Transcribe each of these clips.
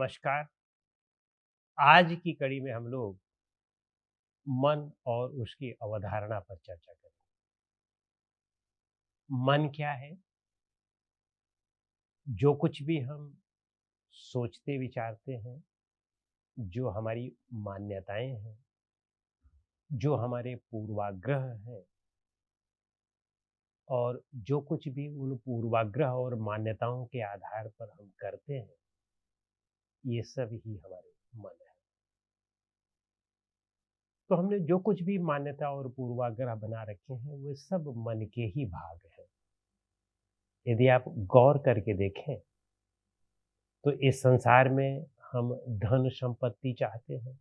नमस्कार। आज की कड़ी में हम लोग मन और उसकी अवधारणा पर चर्चा करें। मन क्या है? जो कुछ भी हम सोचते विचारते हैं, जो हमारी मान्यताएं हैं, जो हमारे पूर्वाग्रह हैं और जो कुछ भी उन पूर्वाग्रह और मान्यताओं के आधार पर हम करते हैं, ये सब ही हमारे मन है। तो हमने जो कुछ भी मान्यता और पूर्वाग्रह बना रखे हैं, वो सब मन के ही भाग हैं। यदि आप गौर करके देखें तो इस संसार में हम धन संपत्ति चाहते हैं,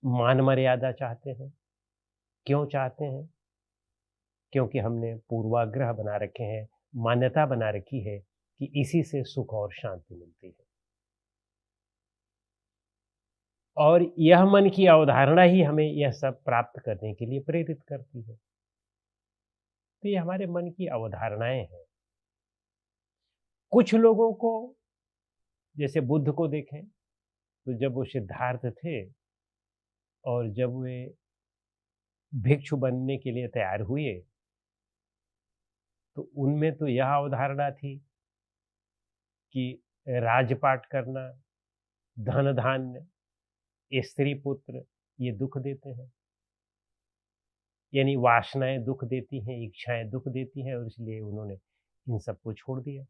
मान मर्यादा चाहते हैं। क्यों चाहते हैं? क्योंकि हमने पूर्वाग्रह बना रखे हैं, मान्यता बना रखी है कि इसी से सुख और शांति मिलती है। और यह मन की अवधारणा ही हमें यह सब प्राप्त करने के लिए प्रेरित करती है। तो ये हमारे मन की अवधारणाएं हैं। कुछ लोगों को, जैसे बुद्ध को देखें, तो जब वो सिद्धार्थ थे और जब वे भिक्षु बनने के लिए तैयार हुए, तो उनमें तो यह अवधारणा थी कि राजपाट करना, धन धान्य, स्त्री पुत्र, ये दुख देते हैं। यानी वासनाएं दुख देती हैं, इच्छाएं दुख देती हैं, और इसलिए उन्होंने इन सबको छोड़ दिया।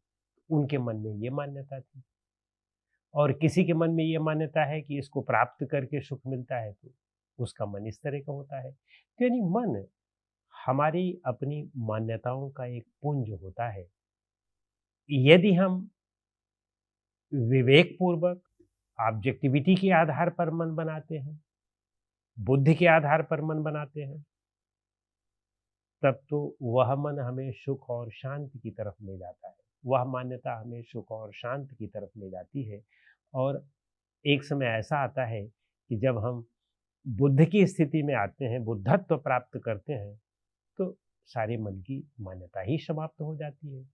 उनके मन में ये मान्यता थी। और किसी के मन में ये मान्यता है कि इसको प्राप्त करके सुख मिलता है, तो उसका मन इस तरह का होता है। तो यानी मन हमारी अपनी मान्यताओं का एक पुंज होता है। यदि हम विवेकपूर्वक ऑब्जेक्टिविटी के आधार पर मन बनाते हैं, बुद्धि के आधार पर मन बनाते हैं, तब तो वह मन हमें सुख और शांति की तरफ ले जाता है। वह मान्यता हमें सुख और शांति की तरफ ले जाती है। और एक समय ऐसा आता है कि जब हम बुद्ध की स्थिति में आते हैं, बुद्धत्व प्राप्त करते हैं, तो सारे मन की मान्यता ही समाप्त हो जाती है।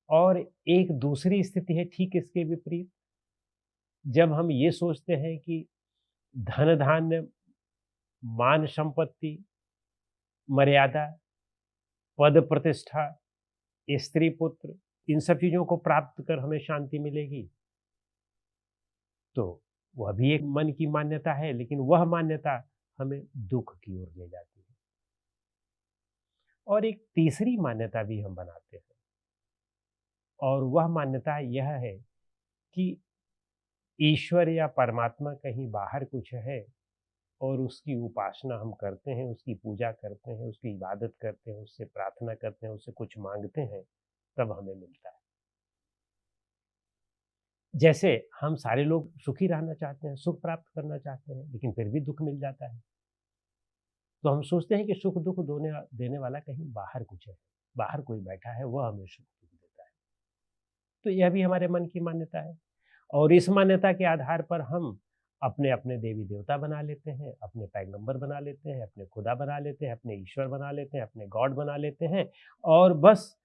और एक दूसरी स्थिति है ठीक इसके विपरीत। जब हम ये सोचते हैं कि धन धान्य, मान संपत्ति, मर्यादा, पद प्रतिष्ठा, स्त्री पुत्र, इन सब चीजों को प्राप्त कर हमें शांति मिलेगी, तो वह भी एक मन की मान्यता है, लेकिन वह मान्यता हमें दुख की ओर ले जाती है। और एक तीसरी मान्यता भी हम बनाते हैं, और वह मान्यता यह है कि ईश्वर या परमात्मा कहीं बाहर कुछ है, और उसकी उपासना हम करते हैं, उसकी पूजा करते हैं, उसकी इबादत करते हैं, उससे प्रार्थना करते हैं, उससे कुछ मांगते हैं, तब हमें मिलता है। जैसे हम सारे लोग सुखी रहना चाहते हैं, सुख प्राप्त करना चाहते हैं, लेकिन फिर भी दुख मिल जाता है। तो हम सोचते हैं कि सुख दुख दोने देने वाला कहीं बाहर कुछ है, बाहर कोई बैठा है, वह हमें सुख दुख देता है। तो यह भी हमारे मन की मान्यता है। और इस मान्यता के आधार पर हम अपने अपने देवी देवता बना लेते हैं, अपने पैगंबर बना लेते हैं, अपने खुदा बना लेते हैं, अपने ईश्वर बना लेते हैं, अपने गॉड बना लेते हैं। और बस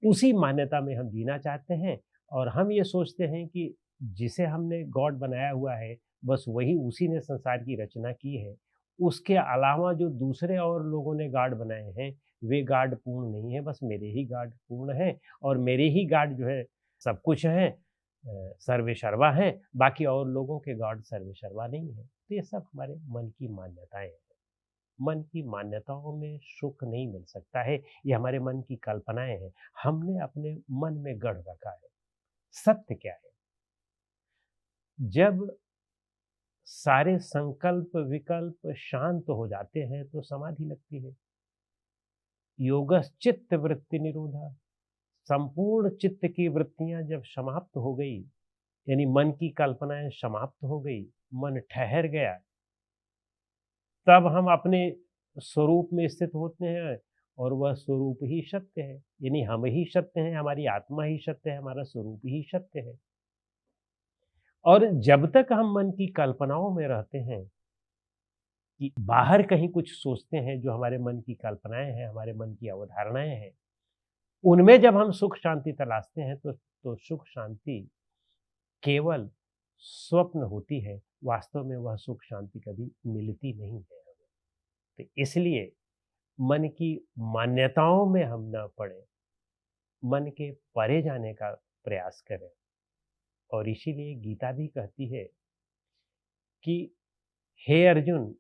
उसी मान्यता में हम जीना चाहते हैं। और हम ये सोचते हैं कि जिसे हमने गॉड बनाया हुआ है, बस वही उसी ने संसार की रचना की है। उसके अलावा जो दूसरे और लोगों ने गॉड बनाए हैं, वे गॉड पूर्ण नहीं है, बस मेरे ही गॉड पूर्ण हैं। और मेरे ही गॉड जो है सब कुछ हैं, सर्वे सर्वा हैं। बाकी और लोगों के गॉड सर्वे सर्वा नहीं है। तो ये सब हमारे मन की मान्यताएं हैं। मन की मान्यताओं में सुख नहीं मिल सकता है, ये हमारे मन की कल्पनाएं हैं। हमने अपने मन में गढ़ रखा है। सत्य क्या है? जब सारे संकल्प विकल्प शांत हो जाते हैं, तो समाधि लगती है। योगश्चित्त वृत्ति निरोधा। संपूर्ण चित्त की वृत्तियां जब समाप्त हो गई, यानी मन की कल्पनाएं समाप्त हो गई, मन ठहर गया, तब हम अपने स्वरूप में स्थित होते हैं। और वह स्वरूप ही सत्य है, यानी हम ही सत्य हैं, हमारी आत्मा ही सत्य है, हमारा स्वरूप ही सत्य है। और जब तक हम मन की कल्पनाओं में रहते हैं, कि बाहर कहीं कुछ सोचते हैं, जो हमारे मन की कल्पनाएं हैं, हमारे मन की अवधारणाएं हैं, उनमें जब हम सुख शांति तलाशते हैं, तो सुख शांति केवल स्वप्न होती है, वास्तव में वह सुख शांति कभी मिलती नहीं है हमें। तो इसलिए मन की मान्यताओं में हम न पड़े, मन के परे जाने का प्रयास करें। और इसीलिए गीता भी कहती है कि हे अर्जुन,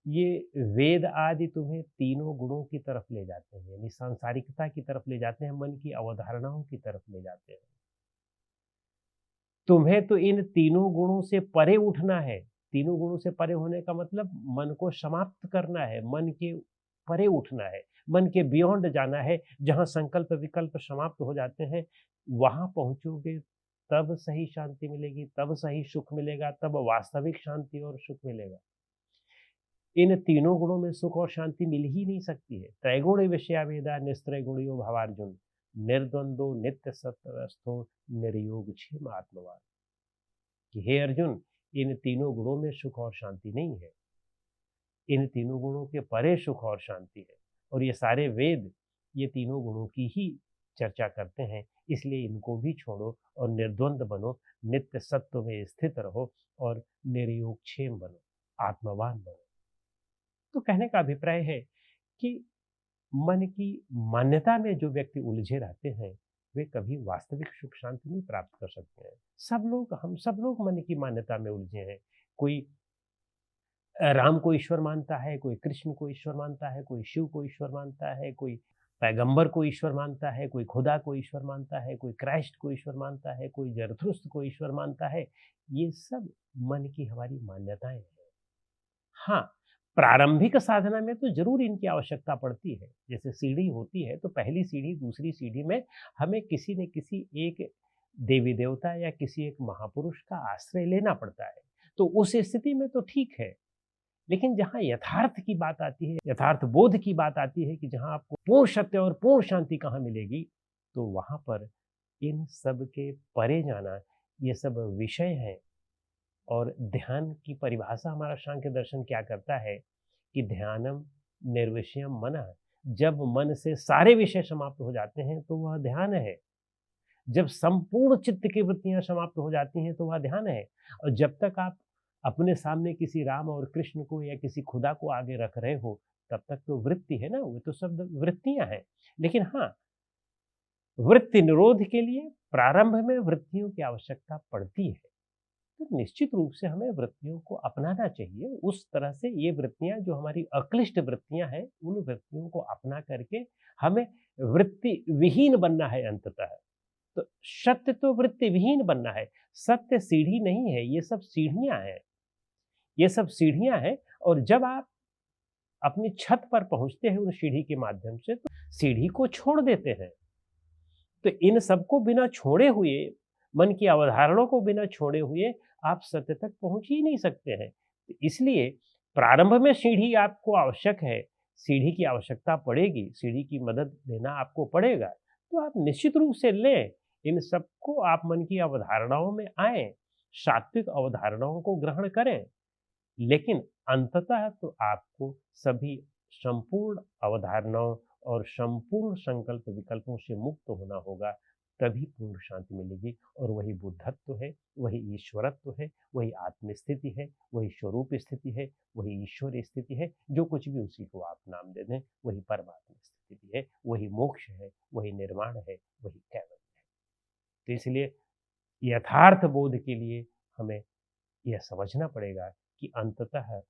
ये वेद आदि तुम्हें तीनों गुणों की तरफ ले जाते हैं, यानी सांसारिकता की तरफ ले जाते हैं, मन की अवधारणाओं की तरफ ले जाते हैं। तुम्हें तो इन तीनों गुणों से परे उठना है। तीनों गुणों से परे होने का मतलब मन को समाप्त करना है, मन के परे उठना है, मन के बियॉन्ड जाना है। जहाँ संकल्प विकल्प समाप्त हो जाते हैं, वहाँ पहुँचोगे तब सही शांति मिलेगी, तब सही सुख मिलेगा, तब वास्तविक शांति और सुख मिलेगा। इन तीनों गुणों में सुख और शांति मिल ही नहीं सकती है। त्रैगुण विषयावेदा निस्त्रैगुणियो भवार्जुन, निर्द्वंदो नित्य सत्वस्थो निर्योगक्षेम आत्मवान। कि हे अर्जुन, इन तीनों गुणों में सुख और शांति नहीं है। इन तीनों गुणों के परे सुख और शांति है। और ये सारे वेद ये तीनों गुणों की ही चर्चा करते हैं। इसलिए इनको भी छोड़ो और निर्द्वंद बनो, नित्य सत्व में स्थित रहो और निर्योगक्षेम बनो, आत्मवान बनो। तो कहने का अभिप्राय है कि मन की मान्यता में जो व्यक्ति उलझे रहते हैं, वे कभी वास्तविक सुख शांति नहीं प्राप्त कर सकते हैं। हम सब लोग मन की मान्यता में उलझे हैं। कोई राम को ईश्वर मानता है, कोई कृष्ण को ईश्वर मानता है, कोई शिव को ईश्वर मानता है, कोई पैगंबर को ईश्वर मानता है, कोई खुदा को ईश्वर मानता है, कोई क्राइस्ट को ईश्वर मानता है, कोई जरथुस्त्र को ईश्वर मानता है। ये सब मन की हमारी मान्यताएं हैं। हाँ, प्रारंभिक साधना में तो ज़रूर इनकी आवश्यकता पड़ती है। जैसे सीढ़ी होती है, तो पहली सीढ़ी, दूसरी सीढ़ी में हमें किसी न किसी एक देवी-देवता या किसी एक महापुरुष का आश्रय लेना पड़ता है। तो उस स्थिति में तो ठीक है। लेकिन जहाँ यथार्थ की बात आती है, यथार्थ बोध की बात आती है कि जहाँ आपको पूर्ण सत्य और पूर्ण शांति कहाँ मिलेगी, तो वहाँ पर इन सब के परे जाना, ये सब विषय हैं। और ध्यान की परिभाषा हमारा सांख्य दर्शन क्या करता है कि ध्यानम निर्विषयम मनः। जब मन से सारे विषय समाप्त हो जाते हैं तो वह ध्यान है। जब संपूर्ण चित्त की वृत्तियां समाप्त हो जाती हैं तो वह ध्यान है। और जब तक आप अपने सामने किसी राम और कृष्ण को या किसी खुदा को आगे रख रहे हो, तब तक तो वृत्ति है ना, वो तो सब वृत्तियां हैं। लेकिन हाँ, वृत्ति निरोध के लिए प्रारंभ में वृत्तियों की आवश्यकता पड़ती है। तो निश्चित रूप से हमें वृत्तियों को अपनाना चाहिए। उस तरह से ये वृत्तियां जो हमारी अक्लिष्ट वृत्तियां हैं, उन वृत्तियों को अपना करके हमें वृत्ति विहीन बनना है अंततः। तो सत्य तो वृत्ति विहीन बनना है। सत्य सीढ़ी नहीं है, ये सब सीढ़ियां हैं। ये सब सीढ़ियां हैं। और जब आप अपनी छत पर पहुंचते हैं उन सीढ़ी के माध्यम से, तो सीढ़ी को छोड़ देते हैं। तो इन सबको बिना छोड़े हुए, मन की अवधारणाओं को बिना छोड़े हुए आप सत्य तक पहुंच ही नहीं सकते हैं। तो इसलिए प्रारंभ में सीढ़ी आपको आवश्यक है, सीढ़ी की आवश्यकता पड़ेगी, सीढ़ी की मदद लेना आपको पड़ेगा। तो आप निश्चित रूप से लें, इन सबको आप मन की अवधारणाओं में आए, सात्विक अवधारणाओं को ग्रहण करें। लेकिन अंततः तो आपको सभी संपूर्ण अवधारणाओं और संपूर्ण संकल्प विकल्पों से मुक्त होना होगा, तभी पूर्ण शांति मिलेगी। और वही बुद्धत्व है, वही ईश्वरत्व है, वही आत्मस्थिति है, वही स्वरूप स्थिति है, वही ईश्वर स्थिति है। जो कुछ भी उसी को आप नाम दे दें, वही परमात्मा स्थिति है, वही मोक्ष है, वही निर्वाण है, वही कैवल्य है। तो इसलिए यथार्थ बोध के लिए हमें यह समझना पड़ेगा कि अंततः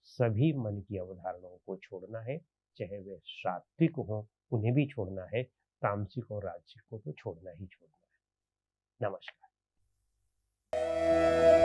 सभी मन की अवधारणाओं को छोड़ना है। चाहे वे सात्विक हों, उन्हें भी छोड़ना है। तामसिक और राजसिक को तो छोड़ना ही छोड़ना है। नमस्कार।